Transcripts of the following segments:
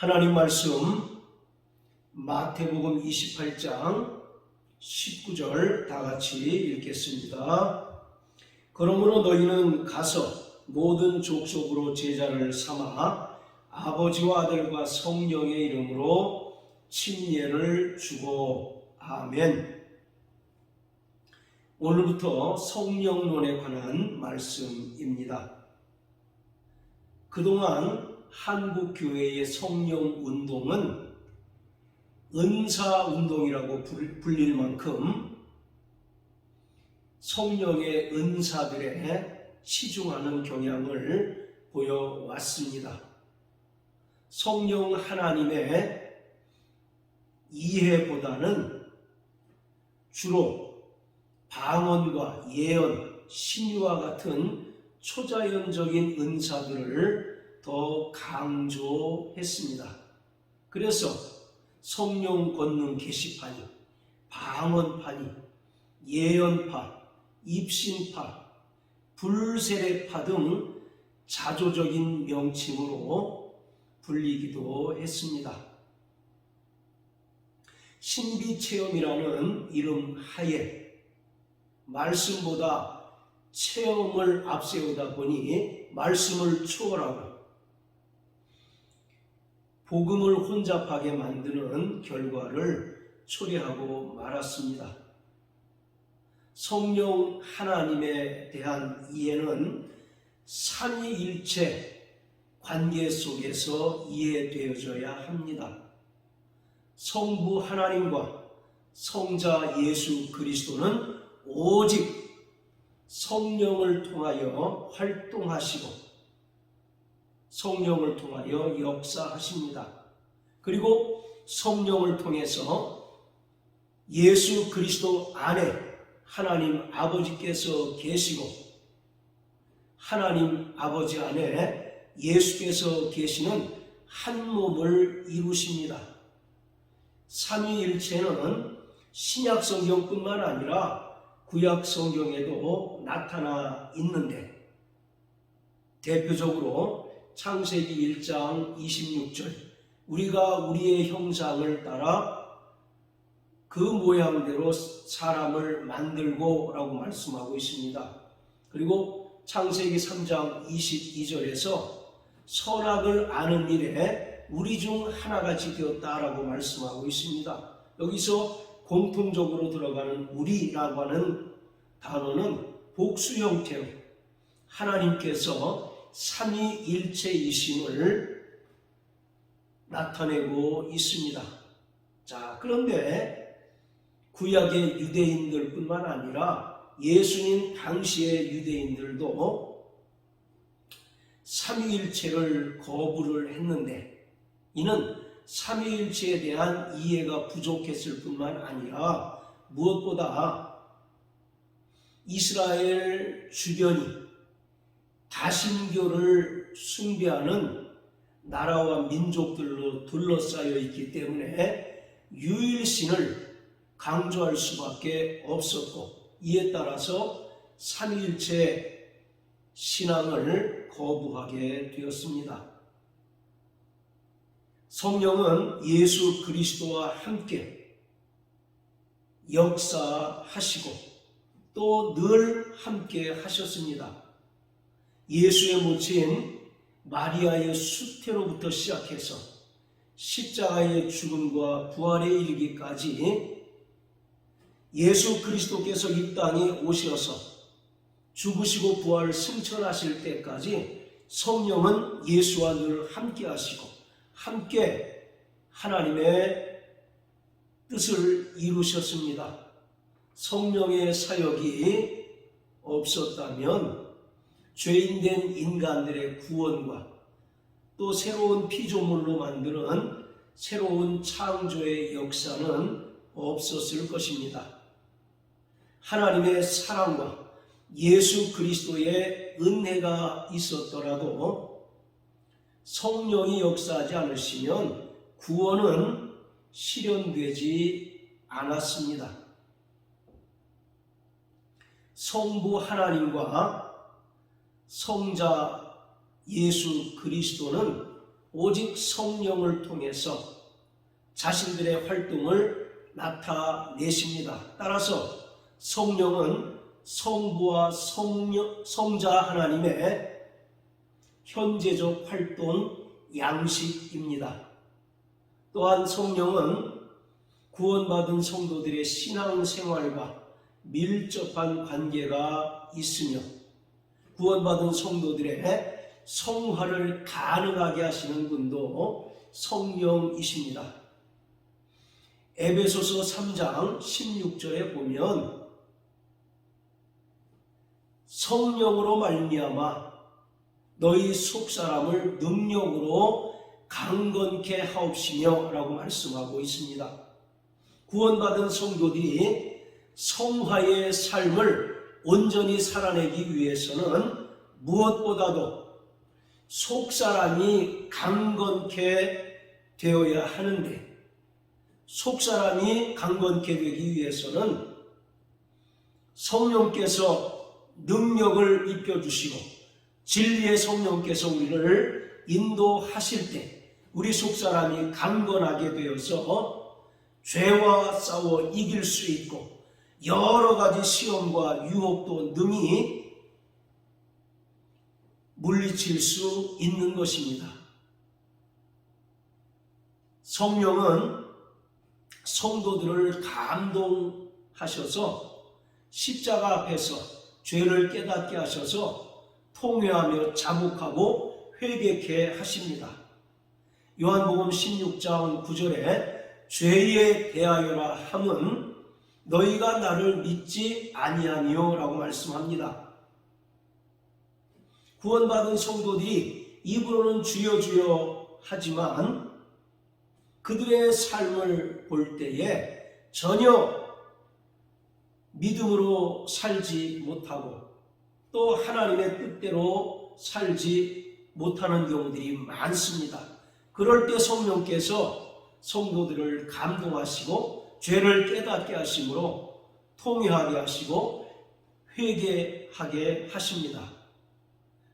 하나님 말씀 마태복음 28장 19절 다 같이 읽겠습니다. 그러므로 너희는 가서 모든 족속으로 제자를 삼아 아버지와 아들과 성령의 이름으로 침례를 주고 아멘. 오늘부터 성령론에 관한 말씀입니다. 그동안 한국 교회의 성령 운동은 은사 운동이라고 불릴 만큼 성령의 은사들에 치중하는 경향을 보여왔습니다. 성령 하나님의 이해보다는 주로 방언과 예언, 신유와 같은 초자연적인 은사들을 더 강조했습니다. 그래서 성령 권능 게시판이, 방언판이, 예언파, 입신파, 불세례파 등 자조적인 명칭으로 불리기도 했습니다. 신비체험이라는 이름 하에 말씀보다 체험을 앞세우다 보니 말씀을 초월하고 복음을 혼잡하게 만드는 결과를 초래하고 말았습니다. 성령 하나님에 대한 이해는 삼위일체 관계 속에서 이해되어져야 합니다. 성부 하나님과 성자 예수 그리스도는 오직 성령을 통하여 활동하시고 성령을 통하여 역사하십니다. 그리고 성령을 통해서 예수 그리스도 안에 하나님 아버지께서 계시고 하나님 아버지 안에 예수께서 계시는 한 몸을 이루십니다. 삼위일체는 신약 성경뿐만 아니라 구약 성경에도 나타나 있는데 대표적으로 창세기 1장 26절 우리가 우리의 형상을 따라 그 모양대로 사람을 만들고 라고 말씀하고 있습니다. 그리고 창세기 3장 22절에서 선악을 아는 일에 우리 중 하나같이 되었다라고 말씀하고 있습니다. 여기서 공통적으로 들어가는 우리라고 하는 단어는 복수 형태로 하나님께서 삼위일체이심을 나타내고 있습니다. 자, 그런데 구약의 유대인들뿐만 아니라 예수님 당시의 유대인들도 삼위일체를 거부를 했는데 이는 삼위일체에 대한 이해가 부족했을 뿐만 아니라 무엇보다 이스라엘 주변이 다신교를 숭배하는 나라와 민족들로 둘러싸여 있기 때문에 유일신을 강조할 수밖에 없었고 이에 따라서 삼위일체 신앙을 거부하게 되었습니다. 성령은 예수 그리스도와 함께 역사하시고 또 늘 함께 하셨습니다. 예수의 모친 마리아의 수태로부터 시작해서 십자가의 죽음과 부활에 이르기까지 예수 그리스도께서 이 땅에 오셔서 죽으시고 부활 승천하실 때까지 성령은 예수와 늘 함께 하시고 함께 하나님의 뜻을 이루셨습니다. 성령의 사역이 없었다면 죄인된 인간들의 구원과 또 새로운 피조물로 만드는 새로운 창조의 역사는 없었을 것입니다. 하나님의 사랑과 예수 그리스도의 은혜가 있었더라도 성령이 역사하지 않으시면 구원은 실현되지 않았습니다. 성부 하나님과 성자 예수 그리스도는 오직 성령을 통해서 자신들의 활동을 나타내십니다. 따라서 성령은 성부와 성자 하나님의 현재적 활동 양식입니다. 또한 성령은 구원받은 성도들의 신앙생활과 밀접한 관계가 있으며 구원받은 성도들의 성화를 가능하게 하시는 분도 성령이십니다. 에베소서 3장 16절에 보면 성령으로 말미암아 너희 속사람을 능력으로 강건케 하옵시며 라고 말씀하고 있습니다. 구원받은 성도들이 성화의 삶을 온전히 살아내기 위해서는 무엇보다도 속사람이 강건케 되어야 하는데, 속사람이 강건케 되기 위해서는 성령께서 능력을 입혀주시고 진리의 성령께서 우리를 인도하실 때 우리 속사람이 강건하게 되어서 죄와 싸워 이길 수 있고 여러 가지 시험과 유혹도 능히 물리칠 수 있는 것입니다. 성령은 성도들을 감동하셔서 십자가 앞에서 죄를 깨닫게 하셔서 통회하며 자복하고 회개케 하십니다. 요한복음 16장 9절에 죄에 대하여라 함은 너희가 나를 믿지 아니하니요 라고 말씀합니다. 구원받은 성도들이 입으로는 주여 주여 하지만 그들의 삶을 볼 때에 전혀 믿음으로 살지 못하고 또 하나님의 뜻대로 살지 못하는 경우들이 많습니다. 그럴 때 성령께서 성도들을 감동하시고 죄를 깨닫게 하심으로 통회하게 하시고 회개하게 하십니다.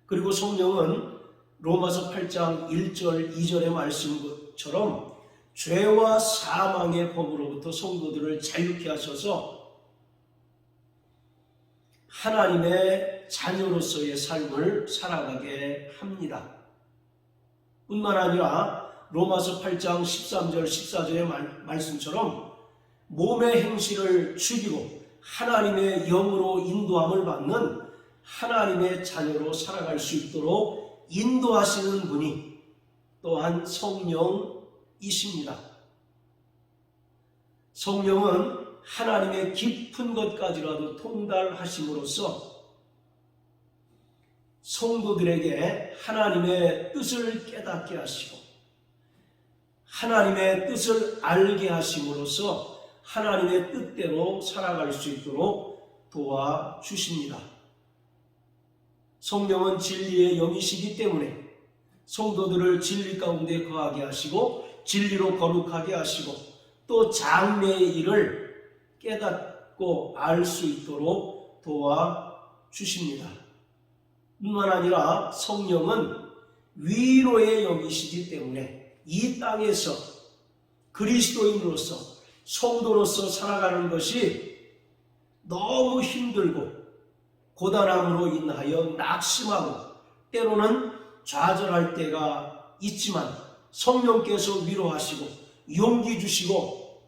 그리고 성령은 로마서 8장 1절 2절의 말씀처럼 죄와 사망의 법으로부터 성도들을 자유케 하셔서 하나님의 자녀로서의 삶을 살아가게 합니다. 뿐만 아니라 로마서 8장 13절 14절의 말씀처럼 몸의 행실을 죽이고 하나님의 영으로 인도함을 받는 하나님의 자녀로 살아갈 수 있도록 인도하시는 분이 또한 성령이십니다. 성령은 하나님의 깊은 것까지라도 통달하심으로써 성도들에게 하나님의 뜻을 깨닫게 하시고 하나님의 뜻을 알게 하심으로써 하나님의 뜻대로 살아갈 수 있도록 도와주십니다. 성령은 진리의 영이시기 때문에 성도들을 진리 가운데 거하게 하시고 진리로 거룩하게 하시고 또 장래의 일을 깨닫고 알 수 있도록 도와주십니다. 뿐만 아니라 성령은 위로의 영이시기 때문에 이 땅에서 그리스도인으로서 성도로서 살아가는 것이 너무 힘들고 고단함으로 인하여 낙심하고 때로는 좌절할 때가 있지만 성령께서 위로하시고 용기 주시고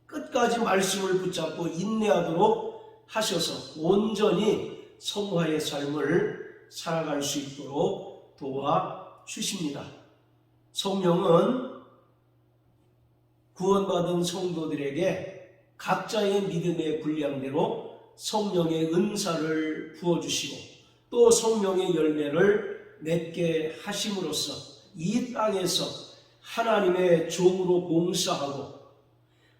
끝까지 말씀을 붙잡고 인내하도록 하셔서 온전히 성화의 삶을 살아갈 수 있도록 도와주십니다. 성령은 구원받은 성도들에게 각자의 믿음의 분량대로 성령의 은사를 부어주시고 또 성령의 열매를 맺게 하심으로써 이 땅에서 하나님의 종으로 봉사하고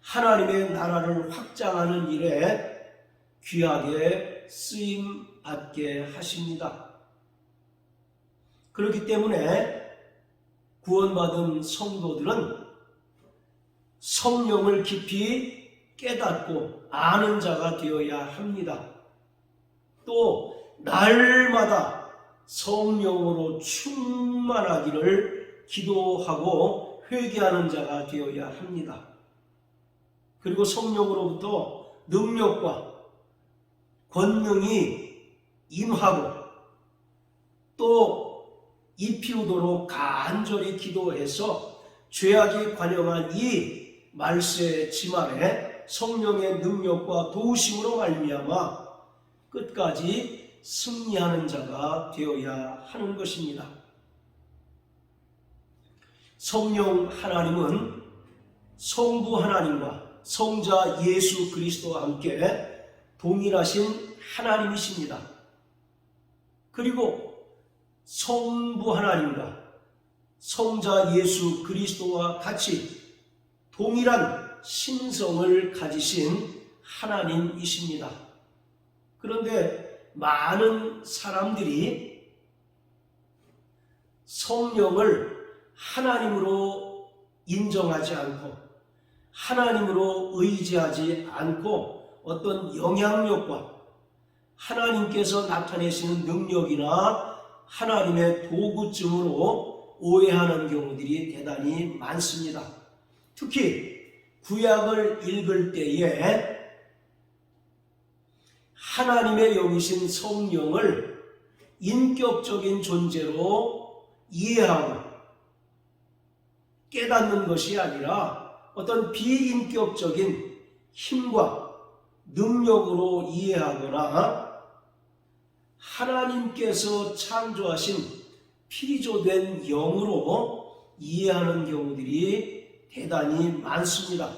하나님의 나라를 확장하는 일에 귀하게 쓰임받게 하십니다. 그렇기 때문에 구원받은 성도들은 성령을 깊이 깨닫고 아는 자가 되어야 합니다. 또 날마다 성령으로 충만하기를 기도하고 회개하는 자가 되어야 합니다. 그리고 성령으로부터 능력과 권능이 임하고 또 입히우도록 간절히 기도해서 죄악이 관영한 이 말세의 짐 아래 성령의 능력과 도우심으로 말미암아 끝까지 승리하는 자가 되어야 하는 것입니다. 성령 하나님은 성부 하나님과 성자 예수 그리스도와 함께 동일하신 하나님이십니다. 그리고 성부 하나님과 성자 예수 그리스도와 같이 동일한 신성을 가지신 하나님이십니다. 그런데 많은 사람들이 성령을 하나님으로 인정하지 않고 하나님으로 의지하지 않고 어떤 영향력과 하나님께서 나타내시는 능력이나 하나님의 도구쯤으로 오해하는 경우들이 대단히 많습니다. 특히 구약을 읽을 때에 하나님의 영이신 성령을 인격적인 존재로 이해하고 깨닫는 것이 아니라 어떤 비인격적인 힘과 능력으로 이해하거나 하나님께서 창조하신 피조된 영으로 이해하는 경우들이 대단히 많습니다.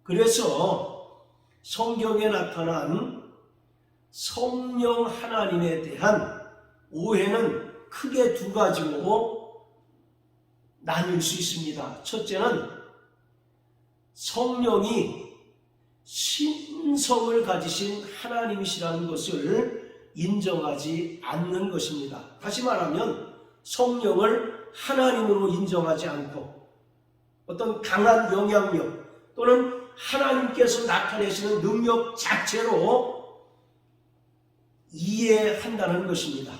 그래서 성경에 나타난 성령 하나님에 대한 오해는 크게 두 가지로 나뉠 수 있습니다. 첫째는 성령이 신성을 가지신 하나님이시라는 것을 인정하지 않는 것입니다. 다시 말하면 성령을 하나님으로 인정하지 않고 어떤 강한 영향력 또는 하나님께서 나타내시는 능력 자체로 이해한다는 것입니다.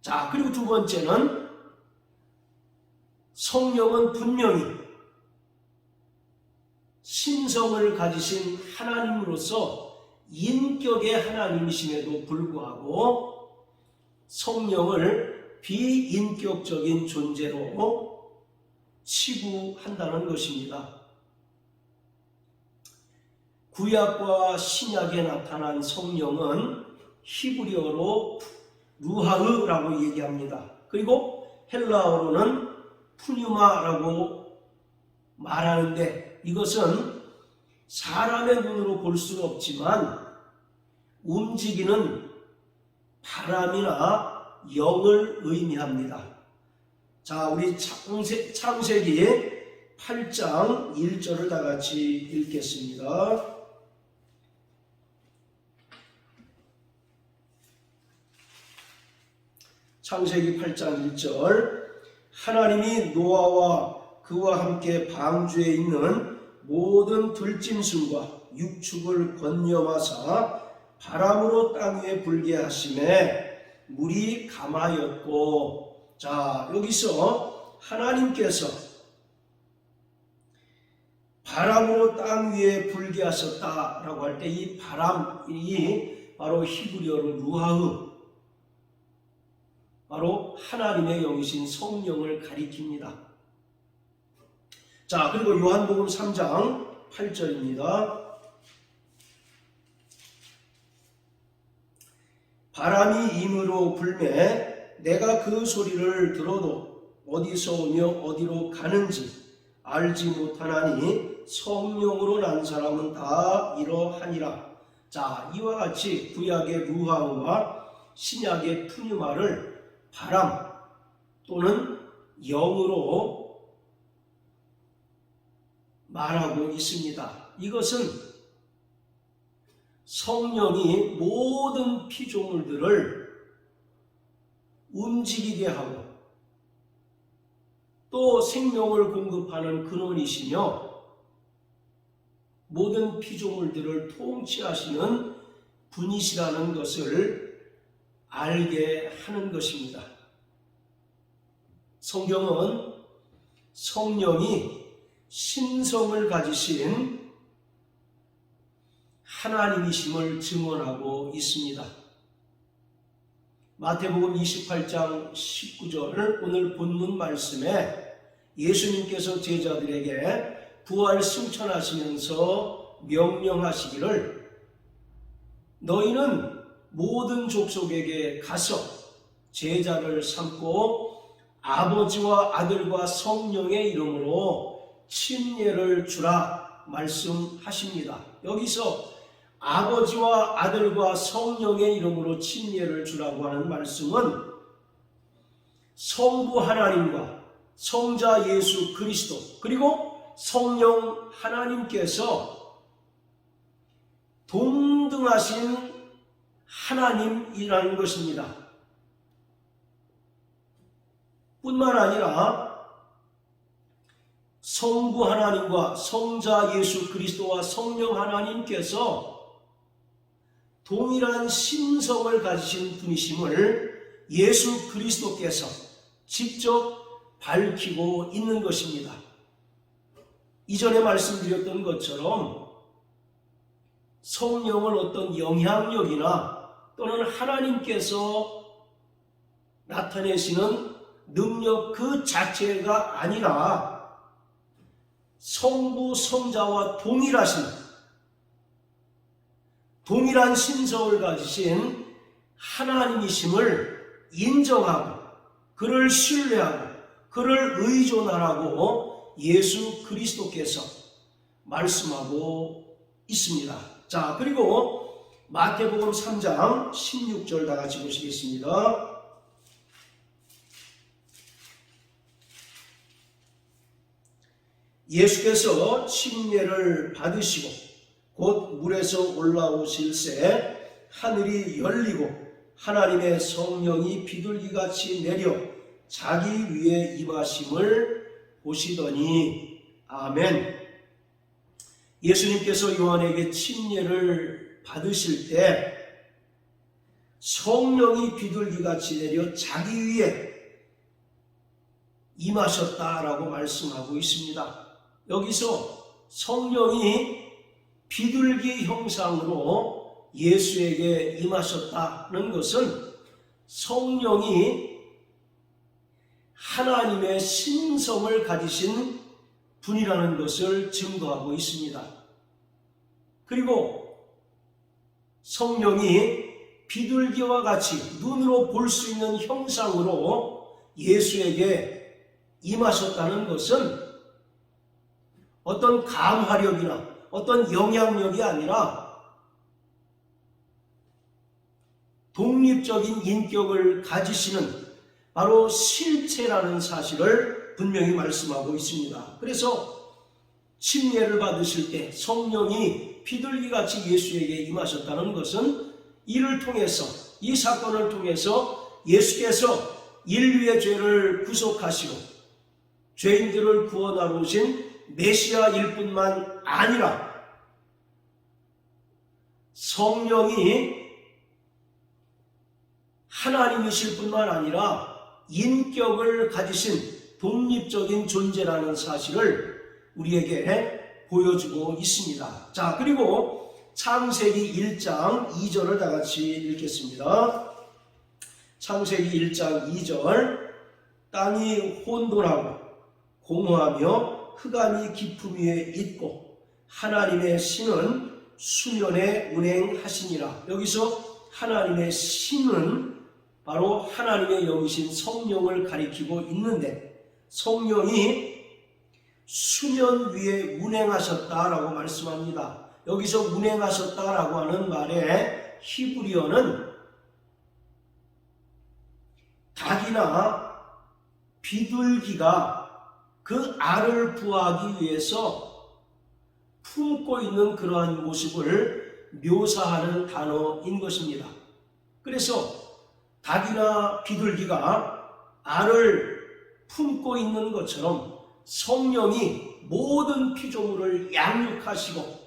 자, 그리고 두 번째는 성령은 분명히 신성을 가지신 하나님으로서 인격의 하나님이심에도 불구하고 성령을 비인격적인 존재로 치부한다는 것입니다. 구약과 신약에 나타난 성령은 히브리어로 루하흐라고 얘기합니다. 그리고 헬라어로는 푸뉴마라고 말하는데 이것은 사람의 눈으로 볼 수는 없지만 움직이는 바람이나 영을 의미합니다. 자, 우리 창세기 8장 1절을 다 같이 읽겠습니다. 창세기 8장 1절 하나님이 노아와 그와 함께 방주에 있는 모든 들짐승과 육축을 건념하사 바람으로 땅 위에 불게 하심에 물이 감하였고. 자, 여기서 하나님께서 바람으로 땅 위에 불게 하셨다라고 할 때 이 바람이 바로 히브리어로 루하흐, 바로 하나님의 영이신 성령을 가리킵니다. 자, 그리고 요한복음 3장 8절입니다. 바람이 임으로 불매 내가 그 소리를 들어도 어디서 오며 어디로 가는지 알지 못하나니 성령으로 난 사람은 다 이러하니라. 자, 이와 같이 구약의 루하우와 신약의 푸뉴마를 바람 또는 영으로 말하고 있습니다. 이것은 성령이 모든 피조물들을 움직이게 하고 또 생명을 공급하는 근원이시며 모든 피조물들을 통치하시는 분이시라는 것을 알게 하는 것입니다. 성경은 성령이 신성을 가지신 하나님이심을 증언하고 있습니다. 마태복음 28장 19절 오늘 본문 말씀에 예수님께서 제자들에게 부활 승천하시면서 명령하시기를 너희는 모든 족속에게 가서 제자를 삼고 아버지와 아들과 성령의 이름으로 침례를 주라 말씀하십니다. 여기서 아버지와 아들과 성령의 이름으로 침례를 주라고 하는 말씀은 성부 하나님과 성자 예수 그리스도 그리고 성령 하나님께서 동등하신 하나님이라는 것입니다. 뿐만 아니라 성부 하나님과 성자 예수 그리스도와 성령 하나님께서 동일한 신성을 가지신 분이심을 예수 그리스도께서 직접 밝히고 있는 것입니다. 이전에 말씀드렸던 것처럼 성령은 어떤 영향력이나 또는 하나님께서 나타내시는 능력 그 자체가 아니라 성부 성자와 동일한 신성을 가지신 하나님이심을 인정하고 그를 신뢰하고 그를 의존하라고 예수 그리스도께서 말씀하고 있습니다. 자, 그리고 마태복음 3장 16절 다 같이 보시겠습니다. 예수께서 침례를 받으시고 곧 물에서 올라오실새 하늘이 열리고 하나님의 성령이 비둘기같이 내려 자기 위에 임하심을 보시더니 아멘. 예수님께서 요한에게 침례를 받으실 때 성령이 비둘기같이 내려 자기 위에 임하셨다라고 말씀하고 있습니다. 여기서 성령이 비둘기 형상으로 예수에게 임하셨다는 것은 성령이 하나님의 신성을 가지신 분이라는 것을 증거하고 있습니다. 그리고 성령이 비둘기와 같이 눈으로 볼 수 있는 형상으로 예수에게 임하셨다는 것은 어떤 감화력이나 어떤 영향력이 아니라 독립적인 인격을 가지시는 바로 실체라는 사실을 분명히 말씀하고 있습니다. 그래서 침례를 받으실 때 성령이 비둘기같이 예수에게 임하셨다는 것은 이를 통해서 이 사건을 통해서 예수께서 인류의 죄를 구속하시고 죄인들을 구원하러 오신 메시아일 뿐만 아니라 성령이 하나님이실 뿐만 아니라 인격을 가지신 독립적인 존재라는 사실을 우리에게 보여주고 있습니다. 자, 그리고 창세기 1장 2절을 다 같이 읽겠습니다. 창세기 1장 2절 땅이 혼돈하고 공허하며 흑암이 깊음 위에 있고 하나님의 신은 수면에 운행하시니라. 여기서 하나님의 신은 바로 하나님의 영이신 성령을 가리키고 있는데 성령이 수면 위에 운행하셨다라고 말씀합니다. 여기서 운행하셨다라고 하는 말의 히브리어는 닭이나 비둘기가 그 알을 부화하기 위해서 품고 있는 그러한 모습을 묘사하는 단어인 것입니다. 그래서 닭이나 비둘기가 알을 품고 있는 것처럼 성령이 모든 피조물을 양육하시고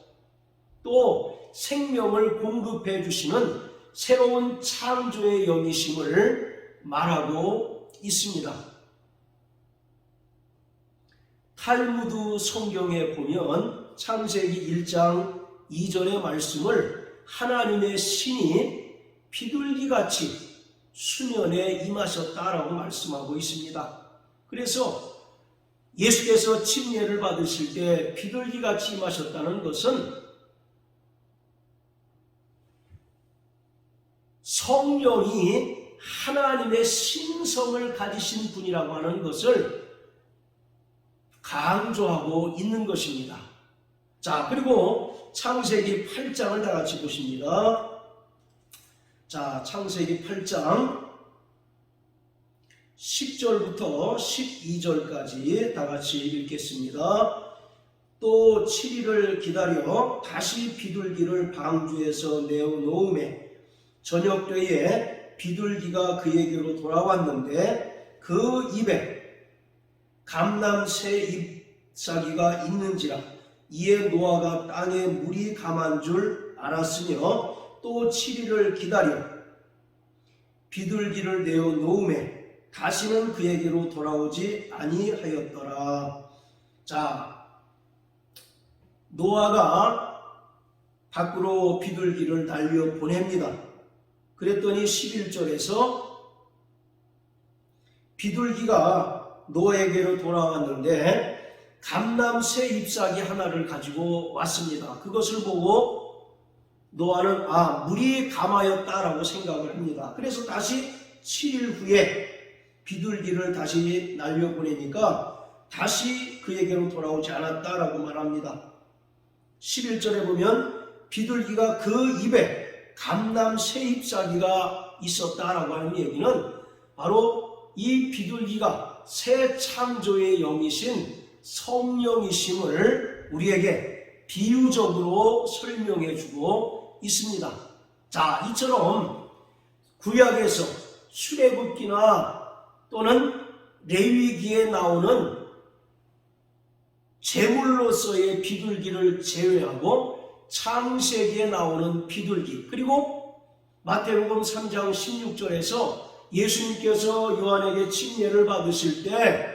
또 생명을 공급해 주시는 새로운 창조의 영이심을 말하고 있습니다. 탈무드 성경에 보면 창세기 1장 2절의 말씀을 하나님의 신이 비둘기같이 수면에 임하셨다라고 말씀하고 있습니다. 그래서 예수께서 침례를 받으실 때 비둘기같이 임하셨다는 것은 성령이 하나님의 신성을 가지신 분이라고 하는 것을 강조하고 있는 것입니다. 자, 그리고 창세기 8장을 다 같이 보십니다. 자, 창세기 8장 10절부터 12절까지 다 같이 읽겠습니다. 또 7일을 기다려 다시 비둘기를 방주에서 내어놓음에 저녁때에 비둘기가 그에게로 돌아왔는데 그 입에 감람새 잎사귀가 있는지라 이에 노아가 땅에 물이 감한 줄 알았으며 또 7일을 기다려 비둘기를 내어놓음에 다시는 그에게로 돌아오지 아니하였더라. 자, 노아가 밖으로 비둘기를 날려 보냅니다. 그랬더니 11절에서 비둘기가 노아에게로 돌아왔는데 감람새 잎사귀 하나를 가지고 왔습니다. 그것을 보고 노아는 물이 감하였다라고 생각을 합니다. 그래서 다시 7일 후에 비둘기를 다시 날려보내니까 다시 그에게로 돌아오지 않았다라고 말합니다. 11절에 보면 비둘기가 그 입에 감람새 잎사귀가 있었다라고 하는 얘기는 바로 이 비둘기가 새 창조의 영이신 성령이심을 우리에게 비유적으로 설명해 주고 있습니다. 자, 이처럼 구약에서 출애굽기나 또는 레위기에 나오는 제물로서의 비둘기를 제외하고 창세기에 나오는 비둘기, 그리고 마태복음 3장 16절에서 예수님께서 요한에게 침례를 받으실 때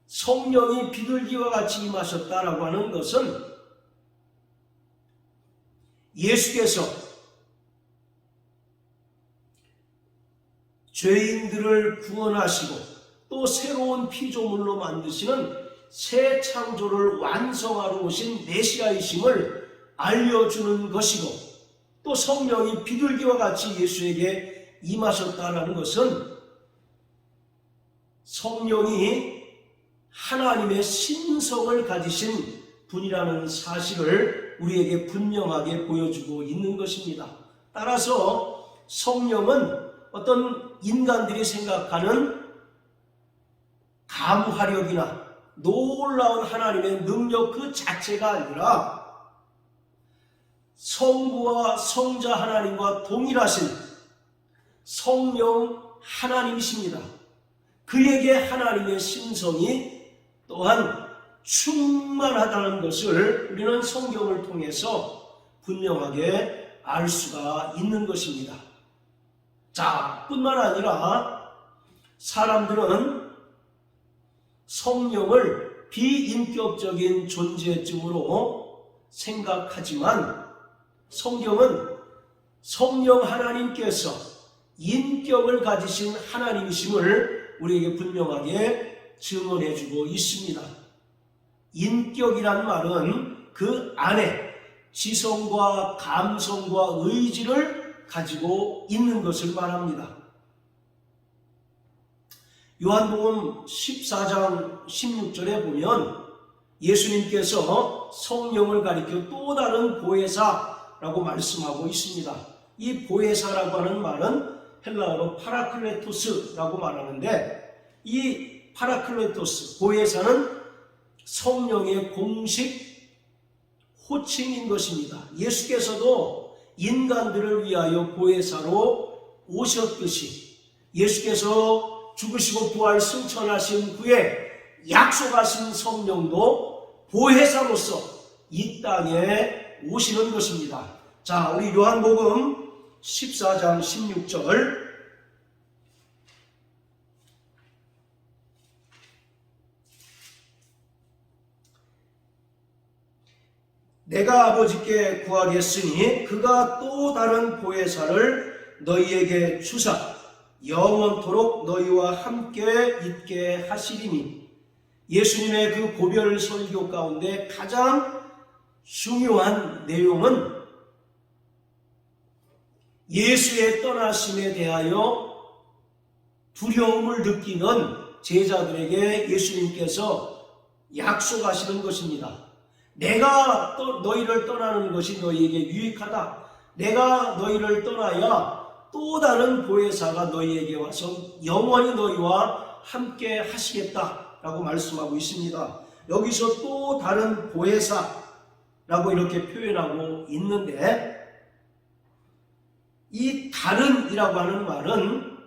성령이 비둘기와 같이 임하셨다라고 하는 것은 예수께서 죄인들을 구원하시고 또 새로운 피조물로 만드시는 새 창조를 완성하러 오신 메시아이심을 알려주는 것이고, 또 성령이 비둘기와 같이 예수에게 임하셨다는 것은 성령이 하나님의 신성을 가지신 분이라는 사실을 우리에게 분명하게 보여주고 있는 것입니다. 따라서 성령은 어떤 인간들이 생각하는 감화력이나 놀라운 하나님의 능력 그 자체가 아니라 성부와 성자 하나님과 동일하신 성령 하나님이십니다. 그에게 하나님의 신성이 또한 충만하다는 것을 우리는 성경을 통해서 분명하게 알 수가 있는 것입니다. 자, 뿐만 아니라 사람들은 성령을 비인격적인 존재쯤으로 생각하지만 성경은 성령 하나님께서 인격을 가지신 하나님이심을 우리에게 분명하게 증언해주고 있습니다. 인격이란 말은 그 안에 지성과 감성과 의지를 가지고 있는 것을 말합니다. 요한복음 14장 16절에 보면 예수님께서 성령을 가리켜 또 다른 보혜사라고 말씀하고 있습니다. 이 보혜사라고 하는 말은 헬라어로 파라클레토스라고 말하는데, 이 파라클레토스, 보혜사는 성령의 공식 호칭인 것입니다. 예수께서도 인간들을 위하여 보혜사로 오셨듯이 예수께서 죽으시고 부활 승천하신 후에 약속하신 성령도 보혜사로서 이 땅에 오시는 것입니다. 자, 우리 요한복음 14장 16절 내가 아버지께 구하겠으니 그가 또 다른 보혜사를 너희에게 주사 영원토록 너희와 함께 있게 하시리니. 예수님의 그 고별 설교 가운데 가장 중요한 내용은 예수의 떠나심에 대하여 두려움을 느끼는 제자들에게 예수님께서 약속하시는 것입니다. 내가 너희를 떠나는 것이 너희에게 유익하다. 내가 너희를 떠나야 또 다른 보혜사가 너희에게 와서 영원히 너희와 함께 하시겠다라고 말씀하고 있습니다. 여기서 또 다른 보혜사라고 이렇게 표현하고 있는데, 이 다른이라고 하는 말은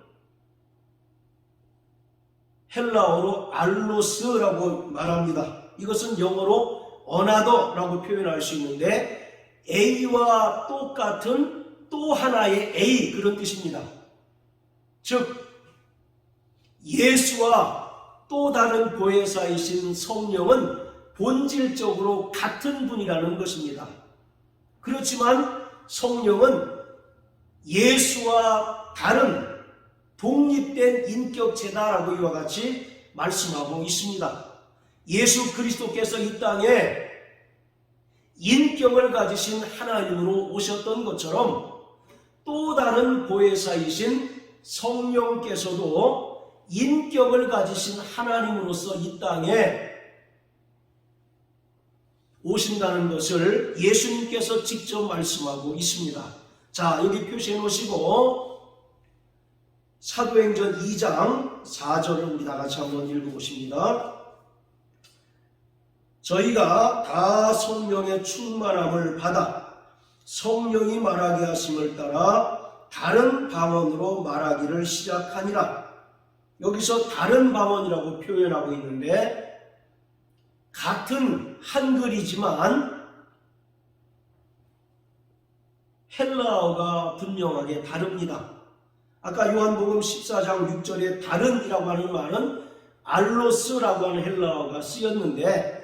헬라어로 알로스라고 말합니다. 이것은 영어로 어나더라고 표현할 수 있는데 A와 똑같은 또 하나의 A, 그런 뜻입니다. 즉 예수와 또 다른 보혜사이신 성령은 본질적으로 같은 분이라는 것입니다. 그렇지만 성령은 예수와 다른 독립된 인격체다라고 이와 같이 말씀하고 있습니다. 예수 그리스도께서 이 땅에 인격을 가지신 하나님으로 오셨던 것처럼 또 다른 보혜사이신 성령께서도 인격을 가지신 하나님으로서 이 땅에 오신다는 것을 예수님께서 직접 말씀하고 있습니다. 자, 여기 표시해 놓으시고 사도행전 2장 4절을 우리 다 같이 한번 읽어보십니다. 저희가 다 성령의 충만함을 받아 성령이 말하게 하심을 따라 다른 방언으로 말하기를 시작하니라. 여기서 다른 방언이라고 표현하고 있는데 같은 한글이지만 헬라어가 분명하게 다릅니다. 아까 요한복음 14장 6절에 다른이라고 하는 말은 알로스라고 하는 헬라어가 쓰였는데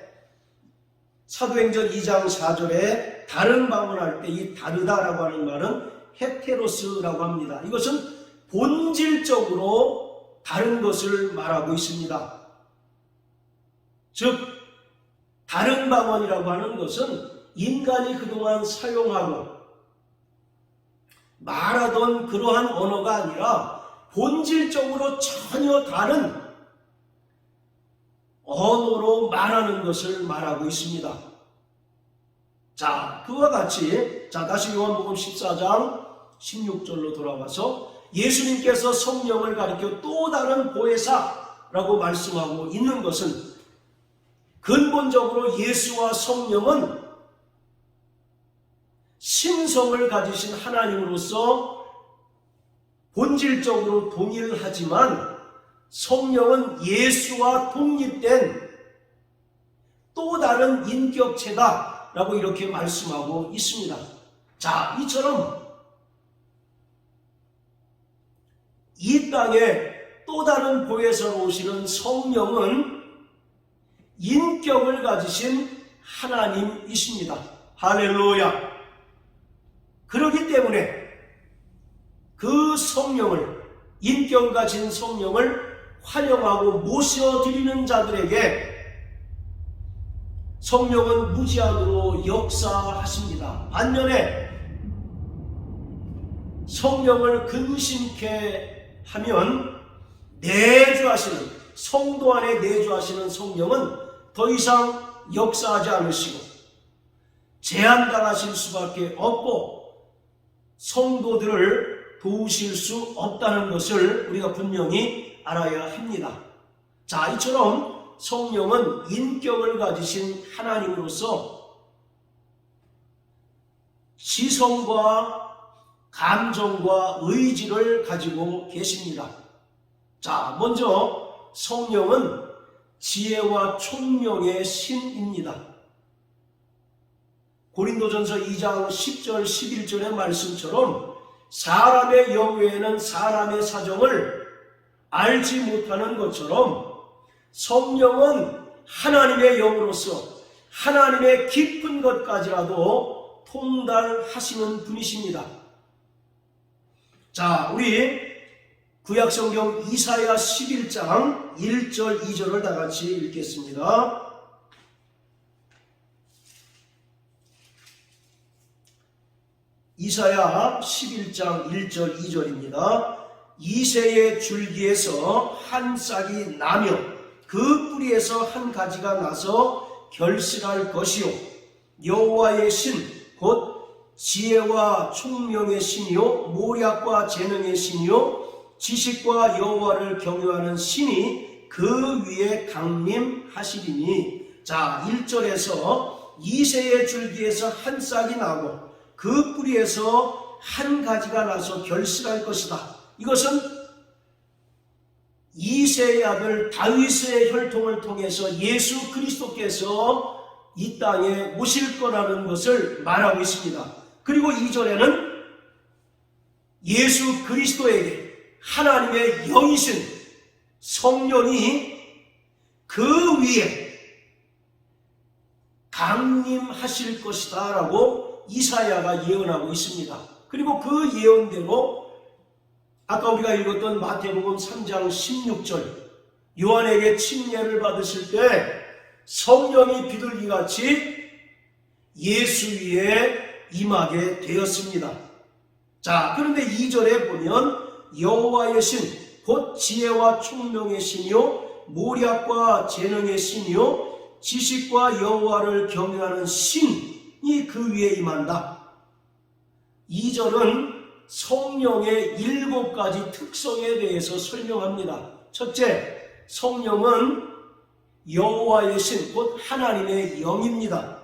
사도행전 2장 4절에 다른 방언할 때 이 다르다라고 하는 말은 헤테로스라고 합니다. 이것은 본질적으로 다른 것을 말하고 있습니다. 즉 다른 방언이라고 하는 것은 인간이 그동안 사용하고 말하던 그러한 언어가 아니라 본질적으로 전혀 다른 언어로 말하는 것을 말하고 있습니다. 자, 그와 같이 다시 요한복음 14장 16절로 돌아와서 예수님께서 성령을 가리켜 또 다른 보혜사라고 말씀하고 있는 것은 근본적으로 예수와 성령은 신성을 가지신 하나님으로서 본질적으로 동일하지만 성령은 예수와 독립된 또 다른 인격체다라고 이렇게 말씀하고 있습니다. 자, 이처럼 이 땅에 또 다른 보혜사로 오시는 성령은 인격을 가지신 하나님이십니다. 할렐루야. 그렇기 때문에 그 성령을, 인격을 가진 성령을 환영하고 모셔드리는 자들에게 성령은 무제한으로 역사하십니다. 반면에 성령을 근심케 하면 내주하시는, 성도 안에 내주하시는 성령은 더 이상 역사하지 않으시고 제한당하실 수밖에 없고 성도들을 도우실 수 없다는 것을 우리가 분명히 알아야 합니다. 자, 이처럼 성령은 인격을 가지신 하나님으로서 지성과 감정과 의지를 가지고 계십니다. 자, 먼저 성령은 지혜와 총명의 신입니다. 고린도전서 2장 10절 11절의 말씀처럼 사람의 영 외에는 사람의 사정을 알지 못하는 것처럼 성령은 하나님의 영으로서 하나님의 깊은 것까지라도 통달하시는 분이십니다. 자, 우리 구약성경 이사야 11장 1절 2절을 다 같이 읽겠습니다. 이사야 11장 1절 2절입니다. 이새의 줄기에서 한 싹이 나며 그 뿌리에서 한 가지가 나서 결실할 것이요 여호와의 신 곧 지혜와 총명의 신이요 모략과 재능의 신이요 지식과 여호와를 경외하는 신이 그 위에 강림하시리니. 자, 1절에서 이새의 줄기에서 한 싹이 나고 그 뿌리에서 한 가지가 나서 결실할 것이다. 이것은 이새의 아들 다윗의 혈통을 통해서 예수 그리스도께서 이 땅에 오실 거라는 것을 말하고 있습니다. 그리고 2절에는 예수 그리스도에게 하나님의 영이신 성령이 그 위에 강림하실 것이다 라고 이사야가 예언하고 있습니다. 그리고 그 예언대로 아까 우리가 읽었던 마태복음 3장 16절 요한에게 침례를 받으실 때 성령이 비둘기같이 예수 위에 임하게 되었습니다. 자, 그런데 2절에 보면 여호와의 신 곧 지혜와 총명의 신이요 모략과 재능의 신이요 지식과 여호와를 경외하는 신이 그 위에 임한다. 2절은 성령의 7가지 특성에 대해서 설명합니다. 첫째, 성령은 여호와의 신, 곧 하나님의 영입니다.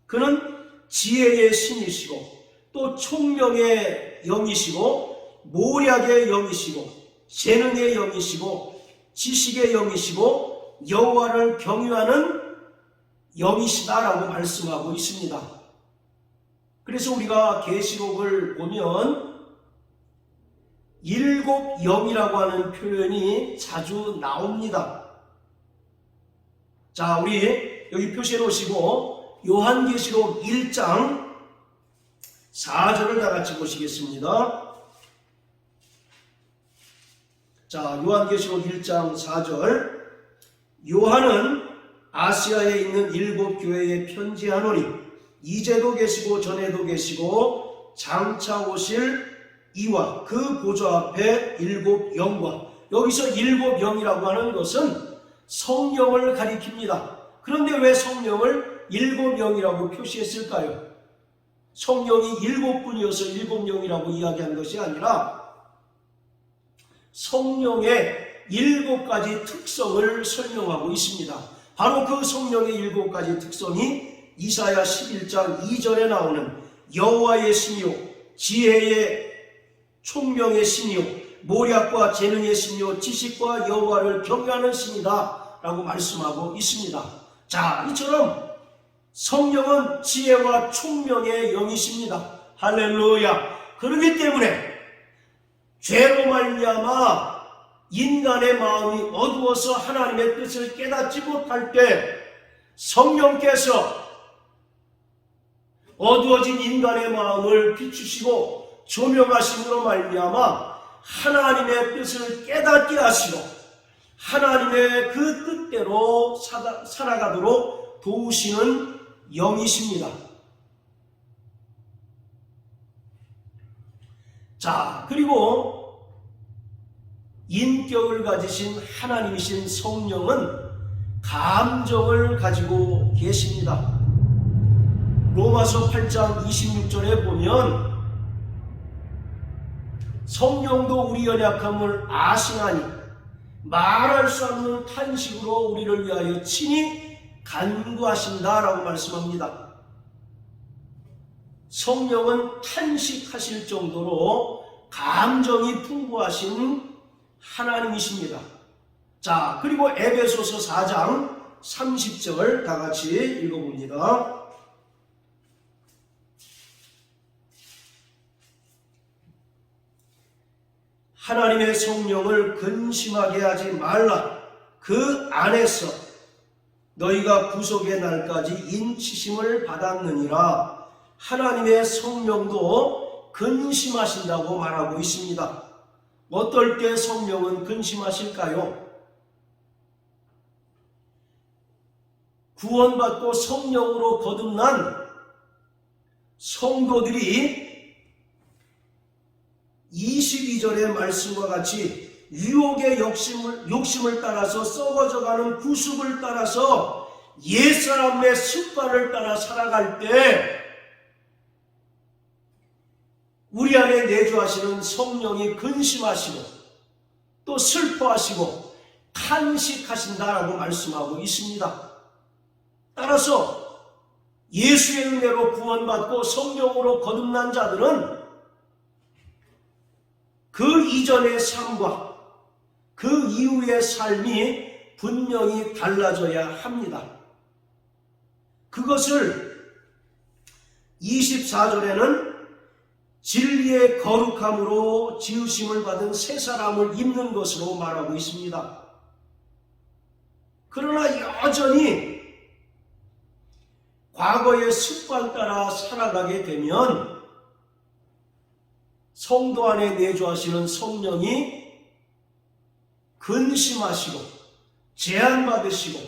그는 지혜의 신이시고 또 총명의 영이시고 모략의 영이시고 재능의 영이시고 지식의 영이시고 여호와를 경외하는 영이시다라고 말씀하고 있습니다. 그래서 우리가 계시록을 보면 7 영이라고 하는 표현이 자주 나옵니다. 자, 우리 여기 표시해 놓으시고 요한계시록 1장 4절을 다 같이 보시겠습니다. 자, 요한계시록 1장 4절 요한은 아시아에 있는 7 교회에 편지하노니 이제도 계시고 전에도 계시고 장차 오실 이와 그 보좌 앞에 7 영과, 여기서 7 영이라고 하는 것은 성령을 가리킵니다. 그런데 왜 성령을 7 영이라고 표시했을까요? 성령이 7분이어서 7 영이라고 이야기한 것이 아니라 성령의 7가지 특성을 설명하고 있습니다. 바로 그 성령의 7가지 특성이 이사야 11장 2절에 나오는 여호와의 신이요 지혜의 총명의 신이요 모략과 재능의 신이요 지식과 여호와를 경외하는 신이다 라고 말씀하고 있습니다. 자, 이처럼 성령은 지혜와 총명의 영이십니다. 할렐루야. 그렇기 때문에 죄로 말미암아 인간의 마음이 어두워서 하나님의 뜻을 깨닫지 못할 때 성령께서 어두워진 인간의 마음을 비추시고 조명하심으로 말미암아 하나님의 뜻을 깨닫게 하시고 하나님의 그 뜻대로 살아가도록 도우시는 영이십니다. 자, 그리고 인격을 가지신 하나님이신 성령은 감정을 가지고 계십니다. 로마서 8장 26절에 보면 성령도 우리 연약함을 아시나니 말할 수 없는 탄식으로 우리를 위하여 친히 간구하신다라고 말씀합니다. 성령은 탄식하실 정도로 감정이 풍부하신 하나님이십니다. 자, 그리고 에베소서 4장 30절 다 같이 읽어봅니다. 하나님의 성령을 근심하게 하지 말라. 그 안에서 너희가 구속의 날까지 인치심을 받았느니라. 하나님의 성령도 근심하신다고 말하고 있습니다. 어떨 때 성령은 근심하실까요? 구원받고 성령으로 거듭난 성도들이 22절의 말씀과 같이 유혹의 욕심을 따라서 썩어져가는 구습을 따라서 옛사람의 습관을 따라 살아갈 때 우리 안에 내주하시는 성령이 근심하시고 또 슬퍼하시고 탄식하신다라고 말씀하고 있습니다. 따라서 예수의 은혜로 구원받고 성령으로 거듭난 자들은 그 이전의 삶과 그 이후의 삶이 분명히 달라져야 합니다. 그것을 24절에는 진리의 거룩함으로 지으심을 받은 새 사람을 입는 것으로 말하고 있습니다. 그러나 여전히 과거의 습관 따라 살아가게 되면 성도 안에 내주하시는 성령이 근심하시고 제한받으시고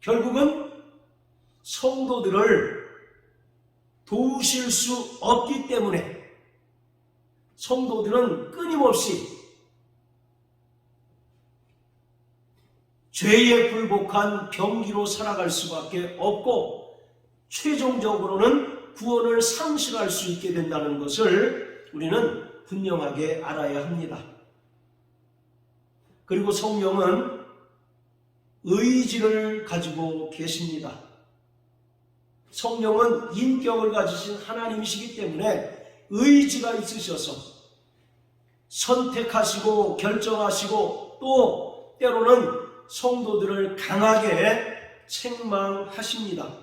결국은 성도들을 도우실 수 없기 때문에 성도들은 끊임없이 죄에 굴복한 병기로 살아갈 수밖에 없고 최종적으로는 구원을 상실할 수 있게 된다는 것을 우리는 분명하게 알아야 합니다. 그리고 성령은 의지를 가지고 계십니다. 성령은 인격을 가지신 하나님이시기 때문에 의지가 있으셔서 선택하시고 결정하시고 또 때로는 성도들을 강하게 책망하십니다.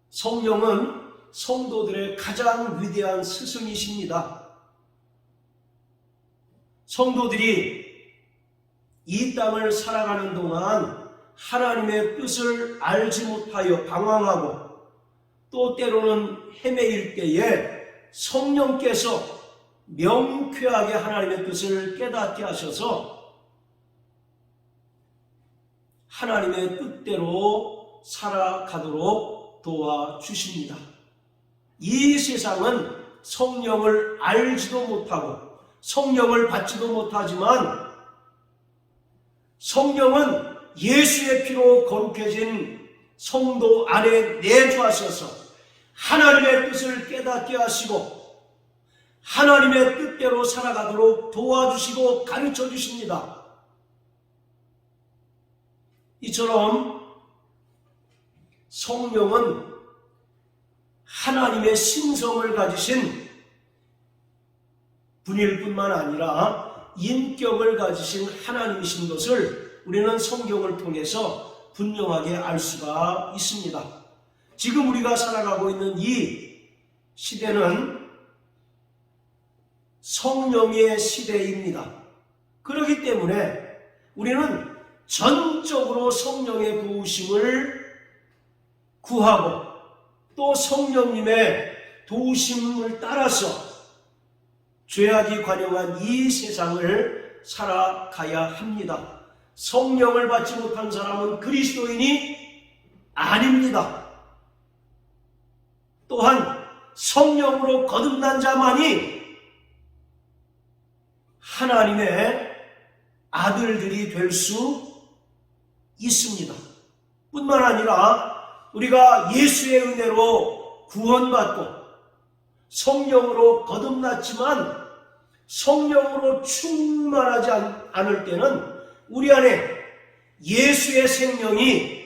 성령은 성도들의 가장 위대한 스승이십니다. 성도들이 이 땅을 살아가는 동안 하나님의 뜻을 알지 못하여 방황하고 또 때로는 헤매일 때에 성령께서 명쾌하게 하나님의 뜻을 깨닫게 하셔서 하나님의 뜻대로 살아가도록 도와주십니다. 이 세상은 성령을 알지도 못하고 성령을 받지도 못하지만 성령은 예수의 피로 거룩해진 성도 안에 내주하셔서 하나님의 뜻을 깨닫게 하시고 하나님의 뜻대로 살아가도록 도와주시고 가르쳐 주십니다. 이처럼 성령은 하나님의 신성을 가지신 분일 뿐만 아니라 인격을 가지신 하나님이신 것을 우리는 성경을 통해서 분명하게 알 수가 있습니다. 지금 우리가 살아가고 있는 이 시대는 성령의 시대입니다. 그렇기 때문에 우리는 전적으로 성령의 도우심을 구하고 또 성령님의 도우심을 따라서 죄악이 관영한 이 세상을 살아가야 합니다. 성령을 받지 못한 사람은 그리스도인이 아닙니다. 또한 성령으로 거듭난 자만이 하나님의 아들들이 될 수 있습니다. 뿐만 아니라 우리가 예수의 은혜로 구원받고 성령으로 거듭났지만 성령으로 충만하지 않을 때는 우리 안에 예수의 생명이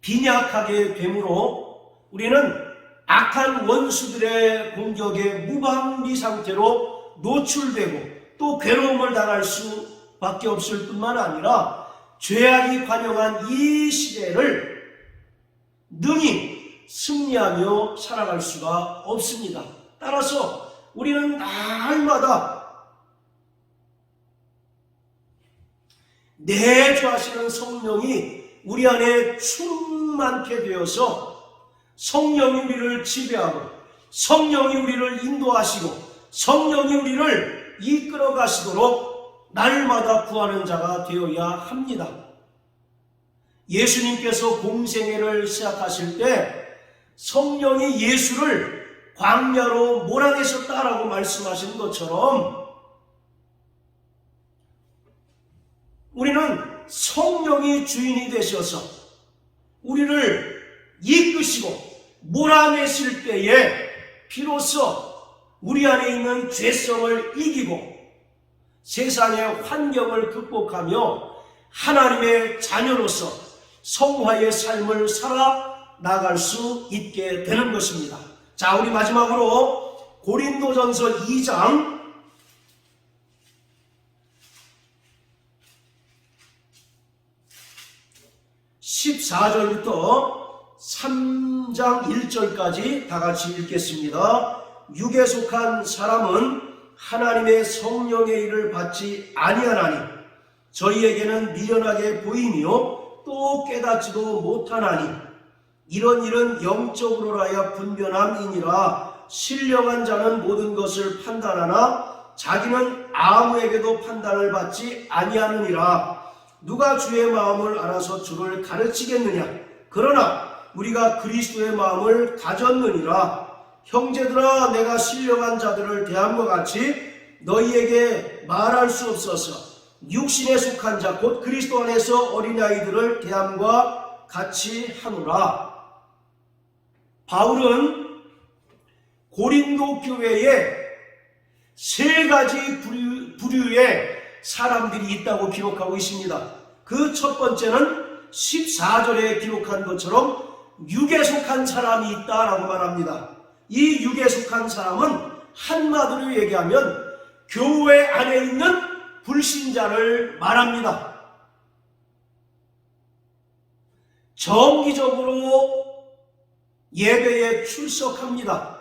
빈약하게 되므로 우리는 악한 원수들의 공격에 무방비 상태로 노출되고 또 괴로움을 당할 수밖에 없을 뿐만 아니라 죄악이 관영한 이 시대를 능히 승리하며 살아갈 수가 없습니다. 따라서 우리는 날마다 내주하시는 성령이 우리 안에 충만케 되어서 성령이 우리를 지배하고 성령이 우리를 인도하시고 성령이 우리를 이끌어 가시도록 날마다 구하는 자가 되어야 합니다. 예수님께서 공생애를 시작하실 때 성령이 예수를 광야로 몰아내셨다라고 말씀하신 것처럼 우리는 성령이 주인이 되셔서 우리를 이끄시고 몰아내실 때에 비로소 우리 안에 있는 죄성을 이기고 세상의 환경을 극복하며 하나님의 자녀로서 성화의 삶을 살아나갈 수 있게 되는 것입니다. 자, 우리 마지막으로 고린도전서 2장 14절부터 3장 1절까지 다 같이 읽겠습니다. 육에 속한 사람은 하나님의 성령의 일을 받지 아니하나니 저희에게는 미련하게 보이며 또 깨닫지도 못하나니 이런 일은 영적으로라야 분변함이니라. 신령한 자는 모든 것을 판단하나 자기는 아무에게도 판단을 받지 아니하느니라. 누가 주의 마음을 알아서 주를 가르치겠느냐? 그러나 우리가 그리스도의 마음을 가졌느니라. 형제들아, 내가 신령한 자들을 대함과 같이 너희에게 말할 수 없어서 육신에 속한 자 곧 그리스도 안에서 어린아이들을 대함과 같이 하노라. 바울은 고린도 교회에 세 가지 부류의 사람들이 있다고 기록하고 있습니다. 그 첫 번째는 14절에 기록한 것처럼 육에 속한 사람이 있다라고 말합니다. 이 육에 속한 사람은 한마디로 얘기하면 교회 안에 있는 불신자를 말합니다. 정기적으로 예배에 출석합니다.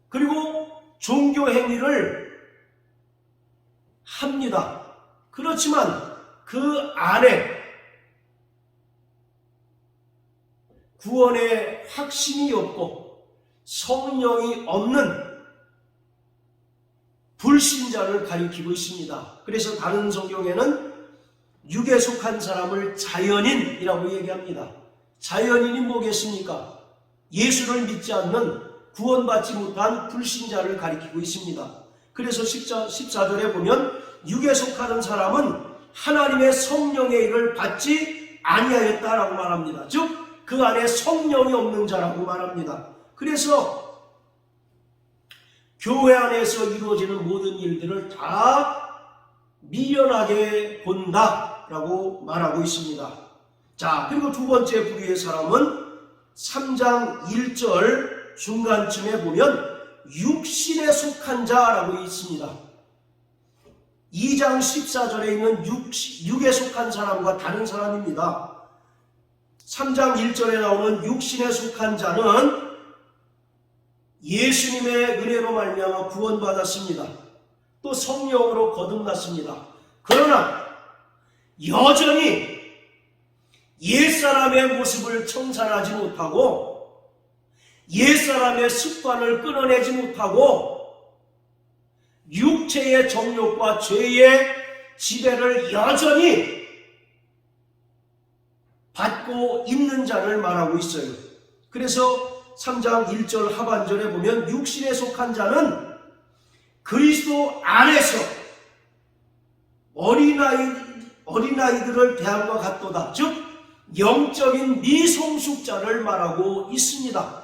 그리고 종교 행위를 합니다. 그렇지만 그 안에 구원의 확신이 없고 성령이 없는 불신자를 가리키고 있습니다. 그래서 다른 성경에는 육에 속한 사람을 자연인이라고 얘기합니다. 자연인이 뭐겠습니까? 예수를 믿지 않는 구원받지 못한 불신자를 가리키고 있습니다. 그래서 14절에 보면 육에 속하는 사람은 하나님의 성령의 일을 받지 아니하였다라고 말합니다. 즉 그 안에 성령이 없는 자라고 말합니다. 그래서 교회 안에서 이루어지는 모든 일들을 다 미련하게 본다라고 말하고 있습니다. 자, 그리고 두 번째 부류의 사람은 3장 1절 중간쯤에 보면 육신에 속한 자라고 있습니다. 2장 14절에 있는 육에 속한 사람과 다른 사람입니다. 3장 1절에 나오는 육신에 속한 자는 예수님의 은혜로 말미암아 구원받았습니다. 또 성령으로 거듭났습니다. 그러나 여전히 옛사람의 모습을 청산하지 못하고 옛사람의 습관을 끊어내지 못하고 육체의 정욕과 죄의 지배를 여전히 받고 있는 자를 말하고 있어요. 그래서 3장 1절 하반절에 보면 육신에 속한 자는 그리스도 안에서 어린아이들을 대함과 같도다. 즉 영적인 미성숙자를 말하고 있습니다.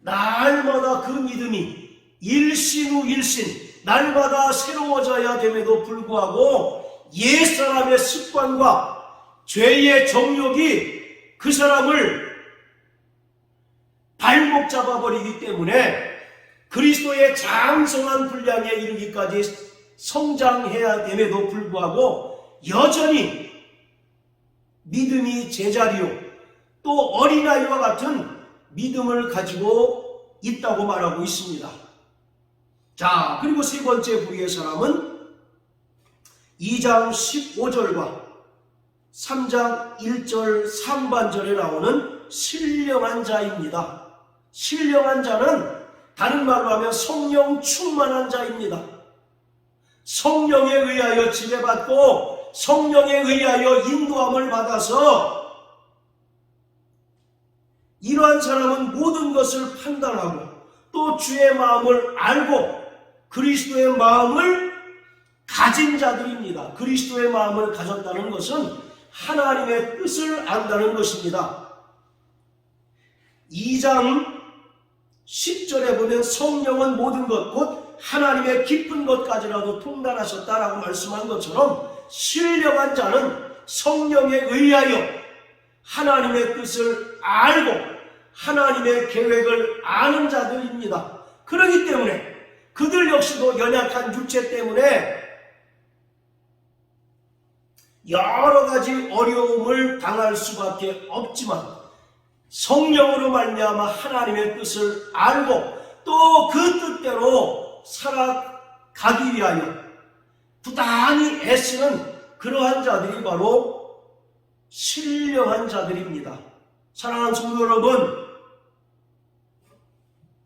날마다 그 믿음이 일신 후 일신 날마다 새로워져야 됨에도 불구하고 옛사람의 습관과 죄의 정욕이 그 사람을 발목 잡아버리기 때문에 그리스도의 장성한 분량에 이르기까지 성장해야 됨에도 불구하고 여전히 믿음이 제자리요 또 어린아이와 같은 믿음을 가지고 있다고 말하고 있습니다. 자, 그리고 세 번째 부류의 사람은 2장 15절과 3장 1절 상반절에 나오는 신령한 자입니다. 신령한 자는 다른 말로 하면 성령 충만한 자입니다. 성령에 의하여 지배받고 성령에 의하여 인도함을 받아서 이러한 사람은 모든 것을 판단하고 또 주의 마음을 알고 그리스도의 마음을 가진 자들입니다. 그리스도의 마음을 가졌다는 것은 하나님의 뜻을 안다는 것입니다. 2장 10절에 보면 성령은 모든 것 곧 하나님의 깊은 것까지라도 통달하셨다라고 말씀한 것처럼 신령한 자는 성령에 의하여 하나님의 뜻을 알고 하나님의 계획을 아는 자들입니다. 그렇기 때문에 그들 역시도 연약한 육체 때문에 여러 가지 어려움을 당할 수밖에 없지만 성령으로 말미암아 하나님의 뜻을 알고 또 그 뜻대로 살아가기 위하여 부단히 애쓰는 그러한 자들이 바로 신령한 자들입니다. 사랑하는 성도 여러분,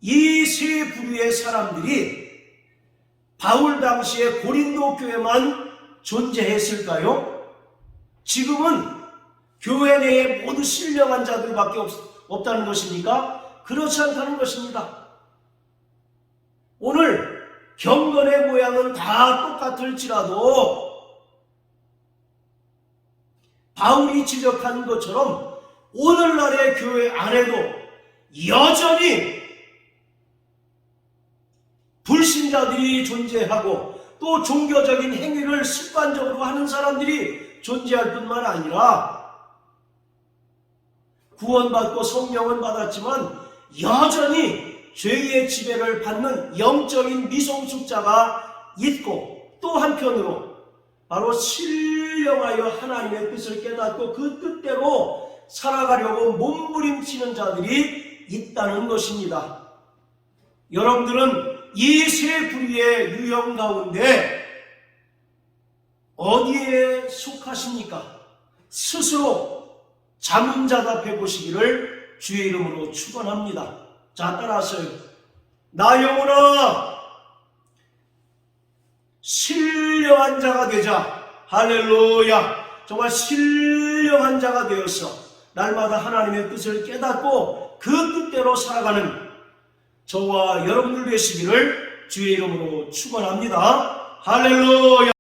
이 세 부류의 사람들이 바울 당시에 고린도 교회만 존재했을까요? 지금은 교회 내에 모두 신령한 자들밖에 없다는 것입니까? 그렇지 않다는 것입니다. 오늘 경건의 모양은 다 똑같을지라도 바울이 지적한 것처럼 오늘날의 교회 안에도 여전히 불신자들이 존재하고 또 종교적인 행위를 습관적으로 하는 사람들이 존재할 뿐만 아니라 구원받고 성령은 받았지만 여전히 죄의 지배를 받는 영적인 미성숙자가 있고 또 한편으로 바로 신령하여 하나님의 뜻을 깨닫고 그 뜻대로 살아가려고 몸부림치는 자들이 있다는 것입니다. 여러분들은 이 세 부류의 유형 가운데 어디에 속하십니까? 스스로 자문자답해 보시기를 주의 이름으로 축원합니다. 자, 따라하세요. 나 영혼아, 신령한 자가 되자. 할렐루야. 정말 신령한 자가 되어서 날마다 하나님의 뜻을 깨닫고 그 뜻대로 살아가는 저와 여러분들 되시기를 주의 이름으로 축원합니다. 할렐루야.